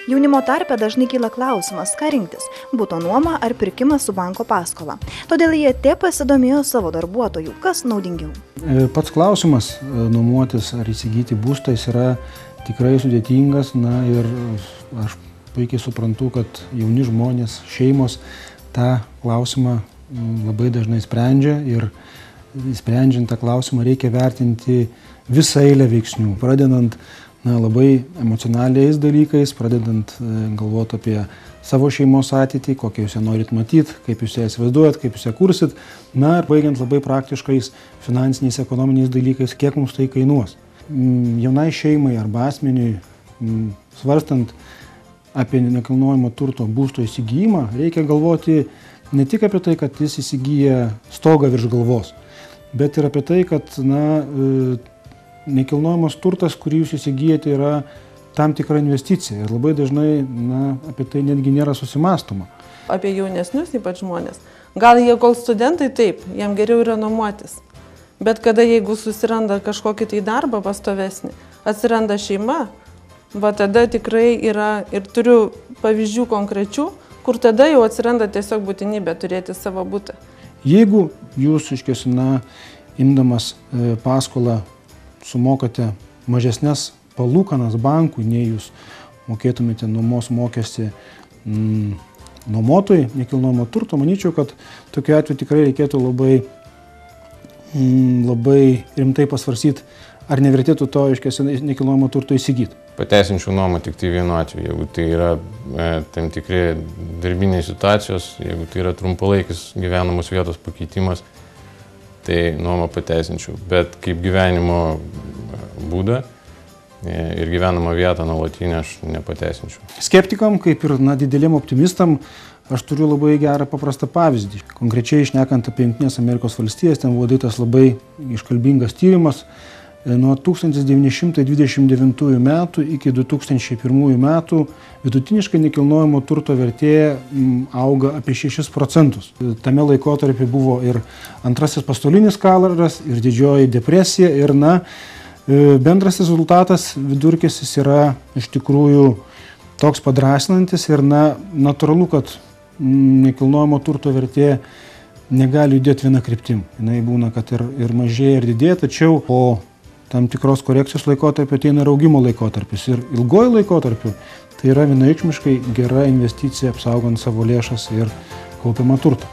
Jaunimo tarpe dažnai kyla klausimas, ką rinktis – būto nuoma ar pirkimas su banko paskola. Todėl IAT pasidomėjo savo darbuotojų, kas naudingiau. Pats klausimas nuomotis ar įsigyti būstą yra tikrai sudėtingas. Ir aš puikiai suprantu, kad jauni žmonės, šeimos tą klausimą labai dažnai sprendžia. Ir sprendžiant tą klausimą reikia vertinti visą eilę veiksnių, pradedant labai emocionaliais dalykais, pradedant galvoti apie savo šeimos ateitį, kokią jūs ją norit matyti, kaip jūs ją įsivaizduojat, kaip jūs ją kursit, ir baigiant labai praktiškais finansiniais, ekonominiais dalykais, kiek mums tai kainuos. Jaunai šeimai arba asmeniui, svarstant apie nekilnojamo turto būsto įsigijimą, reikia galvoti ne tik apie tai, kad jis įsigyja stogą virš galvos, bet ir apie tai, kad nekilnojamas turtas, kurį jūs įsigijate, yra tam tikra investicija ir labai dažnai apie tai netgi nėra susimąstoma. Apie jaunesnius ypač žmonės. Gal jie kol studentai taip, jam geriau yra nuomotis. Bet kada jeigu susiranda kažkokį tai darbą pastovesnį, atsiranda šeima, tada tikrai yra, ir turiu pavyzdžių konkrečių, kur tada jau atsiranda tiesiog būtinybė turėti savo butą. Jeigu jūs, imdamas paskolą, sumokate mažesnės palūkanas bankui, nei jūs mokėtumėte nuomos mokestį nuomotojui nekilnojamo turto, manyčiau, kad tokiu atveju tikrai reikėtų labai rimtai pasvarsyti, ar nevertėtų to nekilnojamo turto įsigyti. Pateisinčiau nuomą tik tai vienu atveju, jeigu tai yra tam tikri darbinės situacijos, jeigu tai yra trumpalaikis gyvenamos vietos pakeitimas, tai nuomą pateisinčiau, bet kaip gyvenimo būdą ir gyvenamą vietą nuolatinę aš nepateisinčiau. Skeptikam, kaip ir dideliem optimistam, aš turiu labai gerą paprastą pavyzdį. Konkrečiai šnekant apie Jungtines Amerikos valstijas, ten buvo darytas labai iškalbingas tyrimas. Nuo 1929 metų iki 2001 metų vidutiniškai nekilnojamo turto vertė auga apie 6%. Tame laikotarpy buvo ir antrasis pasaulinis karas, ir didžioji depresija, ir bendras rezultatas vidurkis yra iš tikrųjų toks padrasinantis ir natūralu, kad nekilnojamo turto vertė negali judėti viena kryptim. Jinai būna, kad ir mažėja, ir didėja, tačiau po tam tikros korekcijos laikotarpio ateina ir augimo laikotarpis. Ir ilgoji laikotarpiu tai yra vienareikšmiškai gera investicija apsaugant savo lėšas ir kaupiamą turtą.